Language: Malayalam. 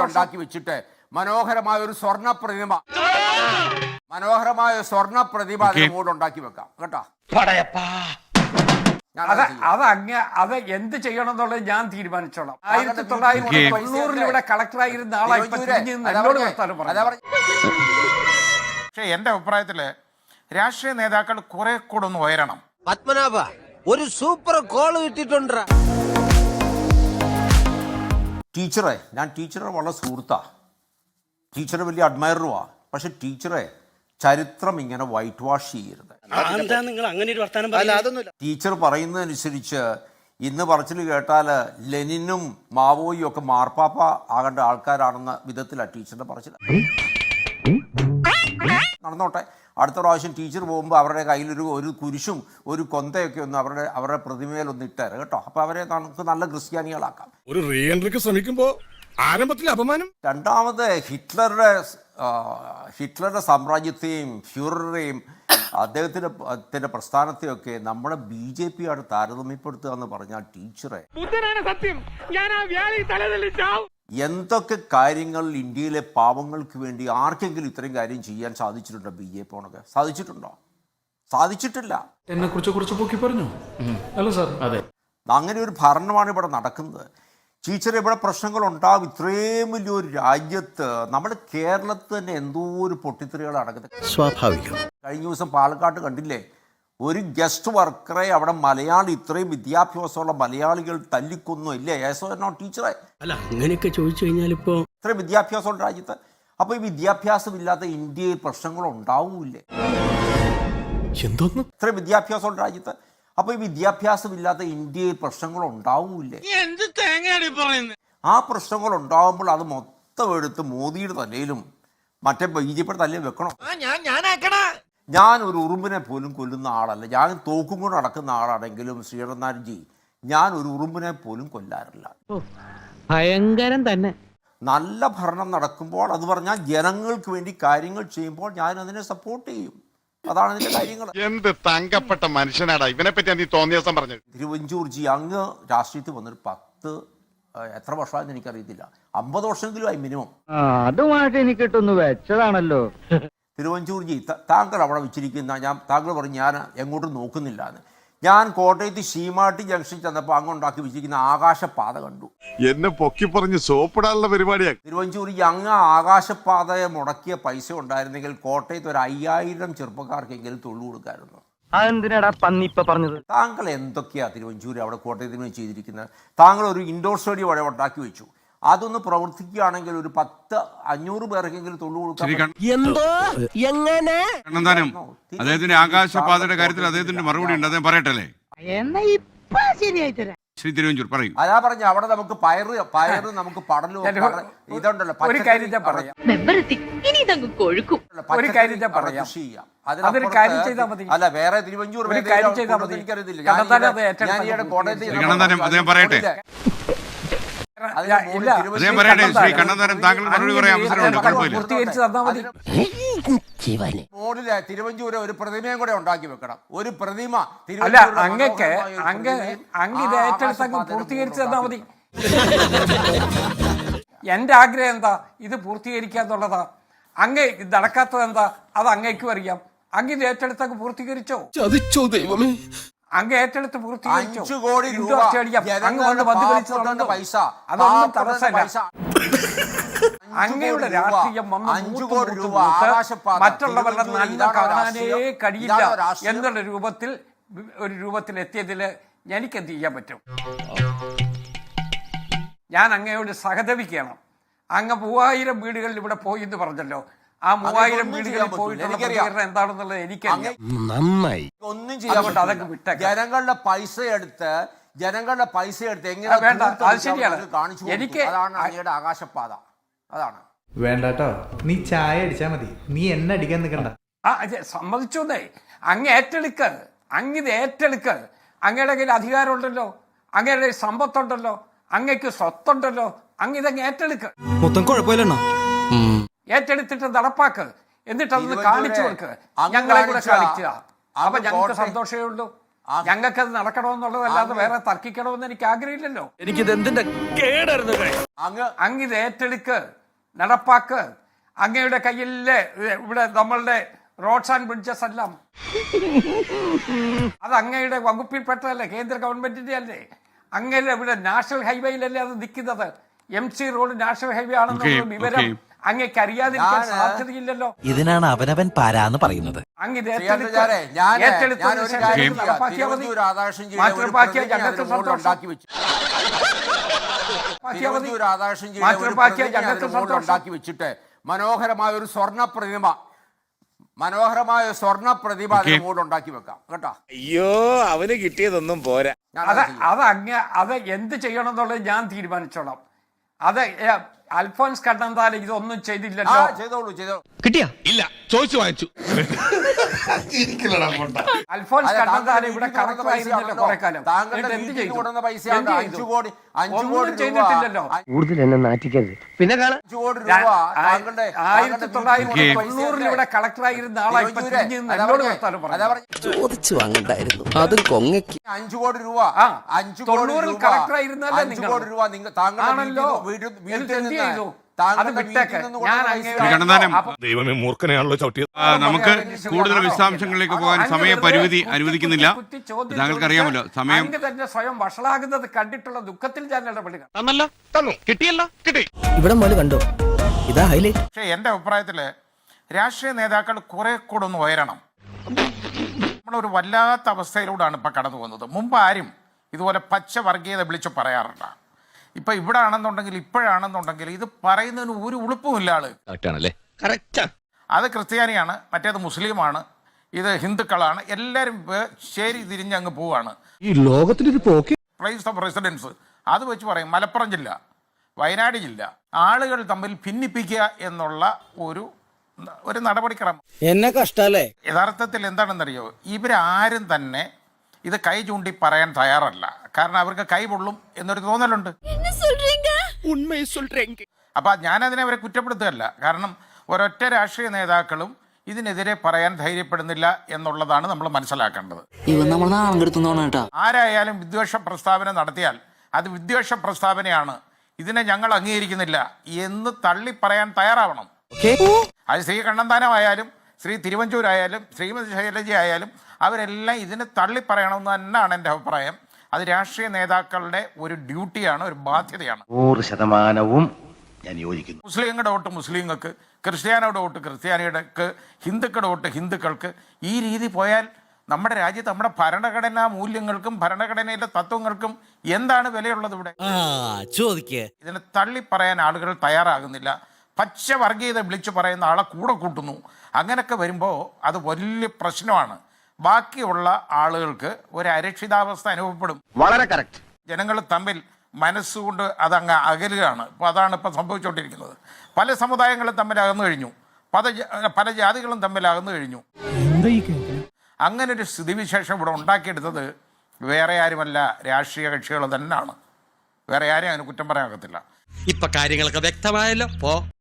ഉണ്ടാക്കി വെച്ചിട്ട് മനോഹരമായ ഒരു സ്വർണ്ണ പ്രതിമ അതിന് ഉണ്ടാക്കി വെക്കാം കേട്ടോ. അത് എന്ത് ചെയ്യണം എന്നുള്ളത് ഞാൻ തീരുമാനിച്ചോളാം. 1990 ഇവിടെ കളക്ടറായിരുന്ന ആളായി. പക്ഷെ എന്റെ അഭിപ്രായത്തില് രാഷ്ട്രീയ നേതാക്കൾ കുറെ കൂടെ ഒന്ന് ഉയരണം. പത്മനാഭ ഒരു സൂപ്പർ കോള് കിട്ടിട്ടുണ്ട്. ടീച്ചറെ, ഞാൻ ടീച്ചറെ വളരെ സുഹൃത്താ, ടീച്ചറെ വലിയ അഡ്മയറുവാ. പക്ഷെ ടീച്ചറെ, ചരിത്രം ഇങ്ങനെ വൈറ്റ് വാഷ് ചെയ്യരുത്. ടീച്ചർ പറയുന്നതനുസരിച്ച് ഇന്ന് പറച്ചിൽ കേട്ടാൽ ലെനിനും മാവോയും ഒക്കെ മാർപ്പാപ്പ ആകേണ്ട ആൾക്കാരാണെന്ന വിധത്തിലാണ് ടീച്ചറിന്റെ പറച്ചിൽ. നടന്നോട്ടെ, അടുത്ത പ്രാവശ്യം ടീച്ചർ പോകുമ്പോൾ അവരുടെ കയ്യിലൊരു കുരിശും ഒരു കൊന്തയൊക്കെ ഒന്ന് അവരുടെ പ്രതിമയിലൊന്ന് ഇട്ടേരെ കേട്ടോ. അപ്പൊ അവരെ നമുക്ക് നല്ല ക്രിസ്ത്യാനികളാക്കാം. ഒരു റീ എൻട്രിക്ക് ശ്രമിക്കുമ്പോൾ ആരംഭത്തിൽ അപമാനം. രണ്ടാമത് ഹിറ്റ്ലറുടെ സാമ്രാജ്യത്തെയും ഫ്യൂററെയും അദ്ദേഹത്തിന്റെ പ്രസ്ഥാനത്തെയൊക്കെ നമ്മുടെ BJP ആണ് താരതമ്യപ്പെടുത്തുക എന്ന് പറഞ്ഞാൽ ടീച്ചറെ, എന്തൊക്കെ കാര്യങ്ങൾ ഇന്ത്യയിലെ പാവങ്ങൾക്ക് വേണ്ടി ആർക്കെങ്കിലും ഇത്രയും കാര്യം ചെയ്യാൻ സാധിച്ചിട്ടുണ്ടോ? BJP സാധിച്ചിട്ടുണ്ടോ? സാധിച്ചിട്ടില്ല. എന്നെ കുറിച്ച് പൊക്കി പറഞ്ഞു അല്ല സാർ? അതെ, അങ്ങനെ ഒരു ഭരണമാണ് ഇവിടെ നടക്കുന്നത്. ടീച്ചർ, ഇവിടെ പ്രശ്നങ്ങൾ ഉണ്ടാവും. ഇത്രയും വലിയൊരു രാജ്യത്ത്, നമ്മുടെ കേരളത്തിൽ തന്നെ എന്തോ ഒരു പൊട്ടിത്തെറികളാണ് നടക്കുന്നത്. സ്വാഭാവികം. കഴിഞ്ഞ ദിവസം പാലക്കാട്ട് കണ്ടില്ലേ, ഒരു ഗസ്റ്റ് വർക്കറെ അവിടെ മലയാളി, ഇത്രയും വിദ്യാഭ്യാസമുള്ള മലയാളികൾ തല്ലിക്കൊന്നു ഇല്ലേ? ടീച്ചറെ, അല്ല അങ്ങനെയൊക്കെ ചോദിച്ചു കഴിഞ്ഞാൽ ഇപ്പോ ഇത്രയും വിദ്യാഭ്യാസമുള്ള രാജ്യത്ത്, അപ്പൊ ഈ വിദ്യാഭ്യാസമില്ലാത്ത ഇന്ത്യയിൽ പ്രശ്നങ്ങൾ ഉണ്ടാവൂല്ലേ? എന്തോന്ന്? ഇത്രയും വിദ്യാഭ്യാസമുള്ള രാജ്യത്ത്, അപ്പൊ ഈ വിദ്യാഭ്യാസമില്ലാത്ത ഇന്ത്യയിൽ പ്രശ്നങ്ങൾ ഉണ്ടാവൂല്ലേ? ആ പ്രശ്നങ്ങൾ ഉണ്ടാവുമ്പോൾ അത് മൊത്തം എടുത്ത് മോദിയുടെ തലയിലും മറ്റേ BJPയുടെ തലയിൽ വെക്കണം. ഞാൻ ഒരു ഉറുമ്പിനെ പോലും കൊല്ലുന്ന ആളല്ല. ഞാൻ തോക്കും കൊണ്ട് നടക്കുന്ന ആളാണെങ്കിലും ശ്രീനാരായണൻജി, ഞാൻ ഒരു ഉറുമ്പിനെ പോലും കൊല്ലാറില്ല. ഭയങ്കരം തന്നെ. നല്ല ഭരണം നടക്കുമ്പോൾ, അത് പറഞ്ഞാൽ ജനങ്ങൾക്ക് വേണ്ടി കാര്യങ്ങൾ ചെയ്യുമ്പോൾ ഞാൻ അതിനെ സപ്പോർട്ട് ചെയ്യും. അതാണ് ഇതിന്റെ കാര്യങ്ങൾ. എന്ത് തങ്കപ്പെട്ട മനുഷ്യനാടാ ഇവനെ പറ്റി നീ തോന്നിയ ദിവസം പറഞ്ഞു. തിരുവഞ്ചൂർജി, അങ്ങ് രാഷ്ട്രീയത്തിൽ വന്നൊരു 10 എത്ര വർഷമായെന്ന് എനിക്കറിയത്തില്ല, 50 വർഷമെങ്കിലും ആയി മിനിമം. അതുമായിട്ട് എനിക്ക് കിട്ടുന്നു വെച്ചതാണല്ലോ. തിരുവഞ്ചൂർജി, താങ്കൾ അവിടെ വെച്ചിരിക്കുന്ന, താങ്കൾ പറഞ്ഞു ഞാൻ എങ്ങോട്ടും നോക്കുന്നില്ല എന്ന്. ഞാൻ കോട്ടയത്ത് ശീമാട്ടി ജംഗ്ഷൻ ചെന്നപ്പോൾ അങ്ങ് ഉണ്ടാക്കി വെച്ചിരിക്കുന്ന ആകാശപാത കണ്ടു. എന്നെ പൊക്കി പറഞ്ഞ് സോപ്പിടാനുള്ള പരിപാടിയാ. തിരുവഞ്ചൂർജി, അങ്ങ് ആകാശപാതയെ മുടക്കിയ പൈസ ഉണ്ടായിരുന്നെങ്കിൽ കോട്ടയത്ത് ഒരു 5000 ചെറുപ്പക്കാർക്കെങ്കിലും തൊഴിൽ കൊടുക്കായിരുന്നു. അതെന്തിനാടാ പന്നിപ്പ പറഞ്ഞത്? താങ്കൾ എന്തൊക്കെയാ തിരുവഞ്ചൂര് അവിടെ കോട്ടയത്തിന് ചെയ്തിരിക്കുന്നത്? താങ്കൾ ഒരു ഇൻഡോർ സ്റ്റേഡിയം അവിടെ ഉണ്ടാക്കി വെച്ചു. അതൊന്ന് പ്രവർത്തിക്കുകയാണെങ്കിൽ ഒരു 500 പേർക്കെങ്കിലും തൊഴിൽ കൊടുക്കാം. എന്തോ എങ്ങനെ അദ്ദേഹത്തിന്റെ ആകാശപാതയുടെ കാര്യത്തിൽ അദ്ദേഹത്തിന്റെ മറുപടി ഉണ്ട്, അദ്ദേഹം പറയട്ടല്ലേ? ശ്രീ തിരുവഞ്ചൂർ പറയൂ. അതാ പറഞ്ഞ അവിടെ നമുക്ക് പയറ് നമുക്ക് പടലും ഇതുണ്ടല്ലോ. ഒരു കാര്യം ഞാൻ പറയാം, അല്ല വേറെ തിരുവഞ്ചൂർ എനിക്കറിയത്തില്ല. ഞാൻ കോട്ടയത്ത് അദ്ദേഹം പറയട്ടെ. മോഡില് തിരുവഞ്ചൂര് ഒരു പ്രതിമയും കൂടെ ഉണ്ടാക്കി വെക്കണം. ഒരു പ്രതിമ പൂർത്തീകരിച്ച് തന്നാ മതി. എന്റെ ആഗ്രഹം എന്താ? ഇത് പൂർത്തീകരിക്കാന്നുള്ളതാ. അങ്ങ് ഇത് നടക്കാത്തത് എന്താ? അത് അങ്ങേക്കും അറിയാം. അങ്ങ് ഇത് ഏറ്റെടുത്തങ്ങ് പൂർത്തീകരിച്ചോ? ചതിച്ചോ ദൈവമേ. അങ്ങ് ഏറ്റെടുത്ത് പൂർത്തീകരിച്ചു. 5 കോടി രൂപ പൈസ, അതൊന്നും തടസ്സമല്ല. അങ്ങയുടെ രാഷ്ട്രീയം മറ്റുള്ളവരുടെ നന്മ കാണാനേ കഴിയില്ല എന്നുള്ള രൂപത്തിൽ എത്തിയതിൽ എനിക്കെന്ത് ചെയ്യാൻ പറ്റും? ഞാൻ അങ്ങയോട് സഹതപിക്കണം. അങ്ങ് 3000 വീടുകളിൽ ഇവിടെ പോയി എന്ന് പറഞ്ഞല്ലോ. ആ 3000 വീടുകളിൽ പോയിട്ടുള്ള പ്രതികരണം എന്താണെന്നുള്ളത് എനിക്കറിയാം. നന്നായി. ഒന്നും ചെയ്യാൻ അതൊക്കെ വിട്ട ജനങ്ങളുടെ പൈസ എടുത്ത് എങ്ങനെ വേണ്ട, അത് ശരിയാണ്. എനിക്ക് അതാണ് അങ്ങയുടെ ആകാശപാത. അതാണ് വേണ്ടട്ടോ. നീ ചായ അടിച്ചാ മതി, നീ എന്നെ അടിക്കാൻ നിൽക്കണ്ട. സമ്മതിച്ചോന്നേ. അങ്ങ് ഇത് ഏറ്റെടുക്ക്. അങ്ങയുടെ കയ്യിൽ അധികാരമുണ്ടല്ലോ, അങ്ങയുടെ സമ്പത്തുണ്ടല്ലോ, അങ്ങക്ക് സ്വത്തുണ്ടല്ലോ. അങ്ങ് ഇതങ്ങ് ഏറ്റെടുക്ക്. മൊത്തം കുഴപ്പമില്ലെന്നോ? ഏറ്റെടുത്തിട്ട് നടപ്പാക്ക്. എന്നിട്ട് അതൊന്ന് കാണിച്ചു കൊടുക്ക്. ഞങ്ങളെ കൂടെ കാണിക്കുക. അപ്പൊ ഞങ്ങൾക്ക് സന്തോഷമേ ഉള്ളൂ. ഞങ്ങൾക്കത് നടക്കണമെന്നുള്ളതല്ലാതെ വേറെ തർക്കിക്കണമെന്ന് എനിക്ക് ആഗ്രഹമില്ലല്ലോ. എനിക്കിത് എന്തിന്റെ കേടായിരുന്നു. അങ്ങ് ഇത് ഏറ്റെടുക്ക്, നടപ്പാക്ക്. അങ്ങയുടെ കയ്യിലെ ഇവിടെ നമ്മളുടെ റോഡ്സ് ആൻഡ് ബ്രിഡ്ജസ് എല്ലാം അത് അങ്ങയുടെ വകുപ്പിൽപ്പെട്ടതല്ലേ, കേന്ദ്ര ഗവൺമെന്റിന്റെ അല്ലേ. അങ്ങയുടെ ഇവിടെ നാഷണൽ ഹൈവേയിലല്ലേ അത് നിൽക്കുന്നത്. MC റോഡ് നാഷണൽ ഹൈവേ ആണെന്നുള്ള വിവരം അങ്ങേക്ക് അറിയാതിരിക്കാൻ സാധ്യതയില്ലല്ലോ. ഇതിനാണ് അവനവൻ പാരാന്ന് പറയുന്നത്. അങ്ങ് ഇത് ഉണ്ടാക്കി വെച്ചിട്ട് മനോഹരമായ ഒരു സ്വർണ്ണ പ്രതിമ അതിനോട് ഉണ്ടാക്കി വെക്കാം കേട്ടോ. അയ്യോ, അവന് കിട്ടിയതൊന്നും പോരാ. അത് എന്ത് ചെയ്യണം എന്നുള്ളത് ഞാൻ തീരുമാനിച്ചോളാം. അത് അൽഫോൻസ് കണ്ണന്താനം ഇതൊന്നും ചെയ്തില്ലല്ലോ. ചെയ്തോളൂ. കിട്ടിയാ ഇല്ല, ചോദിച്ചു വാങ്ങിച്ചു. അൽഫോൻസ് കണ്ണന്താനം ഇവിടെ കളക്ടറായിരുന്നല്ലോ കുറെ കാലം. എന്ത് ചെയ്തു? ഒന്നും ചെയ്തിട്ടില്ലല്ലോ. കൂടുതൽ എന്നെ നാറ്റിക്കരുത്. പിന്നെ കാണാം. 1990 ഇവിടെ കളക്ടറായിരുന്ന ആളാ ഇപ്പൊ തിരിഞ്ഞ് എന്നോട് വർത്താനം പറഞ്ഞു. ചോദിച്ചു വാങ്ങണ്ടായിരുന്നു, അതും കൊങ്ങയ്ക്ക്. 5 കോടി രൂപ 90 കളക്ടറായിരുന്നല്ലേ നിങ്ങൾ? ആണല്ലോ. ദൈവമേ, മൂർഖനെയാണല്ലോ ചവിട്ടിയത്. നമുക്ക് കൂടുതൽ വിശദാംശങ്ങളിലേക്ക് പോകാൻ സമയപരിമിതി അനുവദിക്കുന്നില്ല. താങ്കൾക്ക് അറിയാമല്ലോ സമയം. തന്നെ സ്വയം വഷളാകുന്നത് കണ്ടിട്ടുള്ള ദുഃഖത്തിൽ ഞാൻ ഇടപെടുക. കിട്ടിയല്ലോ, കിട്ടി. ഇവിടെ മോല് കണ്ടോ, ഇതാ ഹൈലൈറ്റ്. പക്ഷേ എൻ്റെ അഭിപ്രായത്തിൽ രാഷ്ട്രീയ നേതാക്കൾ കുറെ കൂടെ ഒന്ന് ഉയരണം. നമ്മളൊരു വല്ലാത്ത അവസ്ഥയിലൂടെയാണ് ഇപ്പം കടന്നു പോകുന്നത്. മുമ്പ് ആരും ഇതുപോലെ പച്ച വർഗീയത വിളിച്ച് പറയാറില്ല. ഇപ്പം ഇവിടെ ആണെന്നുണ്ടെങ്കിൽ ഇപ്പോഴാണെന്നുണ്ടെങ്കിൽ ഇത് പറയുന്നതിന് ഒരു ഉളുപ്പുമില്ല ആള്. അത് ക്രിസ്ത്യാനിയാണ്, മറ്റേത് മുസ്ലിമാണ്, ഇത് ഹിന്ദുക്കളാണ്, എല്ലാവരും ശരി തിരിഞ്ഞങ്ങ് പോവാണ്. ഈ ലോകത്തിനൊരു പോക്ക്. പ്ലേസ് ഓഫ് റെസിഡൻസ് അത് വെച്ച് പറയും. മലപ്പുറം ജില്ല, വയനാട് ജില്ല, ആളുകൾ തമ്മിൽ ഭിന്നിപ്പിക്കുക എന്നുള്ള ഒരു നടപടിക്രമം എന്നെ കഷ്ടല്ലേ. യഥാർത്ഥത്തിൽ എന്താണെന്നറിയോ, ഇവരാരും തന്നെ ഇത് കൈ ചൂണ്ടി പറയാൻ തയ്യാറല്ല. കാരണം അവർക്ക് കൈ പൊള്ളും എന്നൊരു തോന്നലുണ്ട്. അപ്പൊ ഞാനതിനെ അവരെ കുറ്റപ്പെടുത്തുകയല്ല. കാരണം ഒരൊറ്റ രാഷ്ട്രീയ നേതാക്കളും ഇതിനെതിരെ പറയാൻ ധൈര്യപ്പെടുന്നില്ല എന്നുള്ളതാണ് നമ്മൾ മനസ്സിലാക്കേണ്ടത്. ആരായാലും വിദ്വേഷ പ്രസ്താവന നടത്തിയാൽ അത് വിദ്വേഷ പ്രസ്താവനയാണ്, ഇതിനെ ഞങ്ങൾ അംഗീകരിക്കുന്നില്ല എന്ന് തള്ളി പറയാൻ തയ്യാറാവണം. അത് ശ്രീ കണ്ണന്താനമായാലും ശ്രീ തിരുവഞ്ചൂരായാലും ശ്രീമതി ശൈലജ ആയാലും അവരെല്ലാം ഇതിനെ തള്ളിപ്പറയണമെന്ന് തന്നെയാണ് എൻ്റെ അഭിപ്രായം. അത് രാഷ്ട്രീയ നേതാക്കളുടെ ഒരു ഡ്യൂട്ടിയാണ്, ഒരു ബാധ്യതയാണ്. 100% ഞാൻ യോജിക്കുന്നു. മുസ്ലിങ്ങളുടെ വോട്ട് മുസ്ലിങ്ങൾക്ക്, ക്രിസ്ത്യാനിയുടെ വോട്ട് ക്രിസ്ത്യാനികൾക്ക്, ഹിന്ദുക്കളുടെ വോട്ട് ഹിന്ദുക്കൾക്ക്. ഈ രീതി പോയാൽ നമ്മുടെ രാജ്യത്ത് നമ്മുടെ ഭരണഘടനാ മൂല്യങ്ങൾക്കും ഭരണഘടനയിലെ തത്വങ്ങൾക്കും എന്താണ് വിലയുള്ളത്? ഇവിടെ ഇതിനെ തള്ളിപ്പറയാൻ ആളുകൾ തയ്യാറാകുന്നില്ല. പച്ച വർഗീയത വിളിച്ചു പറയുന്ന ആളെ കൂടെ കൂട്ടുന്നു. അങ്ങനെയൊക്കെ വരുമ്പോൾ അത് വലിയ പ്രശ്നമാണ്. ബാക്കിയുള്ള ആളുകൾക്ക് ഒരു അരക്ഷിതാവസ്ഥ അനുഭവപ്പെടും. വളരെ കറക്റ്റ്. ജനങ്ങൾ തമ്മിൽ മനസ്സുകൊണ്ട് അതങ്ങ് അകലുകയാണ്. അപ്പോൾ അതാണ് ഇപ്പം സംഭവിച്ചുകൊണ്ടിരിക്കുന്നത്. പല സമുദായങ്ങളും തമ്മിൽ അകന്നു കഴിഞ്ഞു, പല ജാതികളും തമ്മിൽ അകന്നു കഴിഞ്ഞു. അങ്ങനെ ഒരു സ്ഥിതിവിശേഷം ഇവിടെ ഉണ്ടാക്കിയെടുത്തത് വേറെ ആരുമല്ല, രാഷ്ട്രീയ കക്ഷികൾ തന്നെയാണ്. വേറെ ആരെയും അതിന് കുറ്റം പറയാൻ ഒക്കത്തില്ല. ഇപ്പൊ കാര്യങ്ങളൊക്കെ വ്യക്തമായല്ലോ.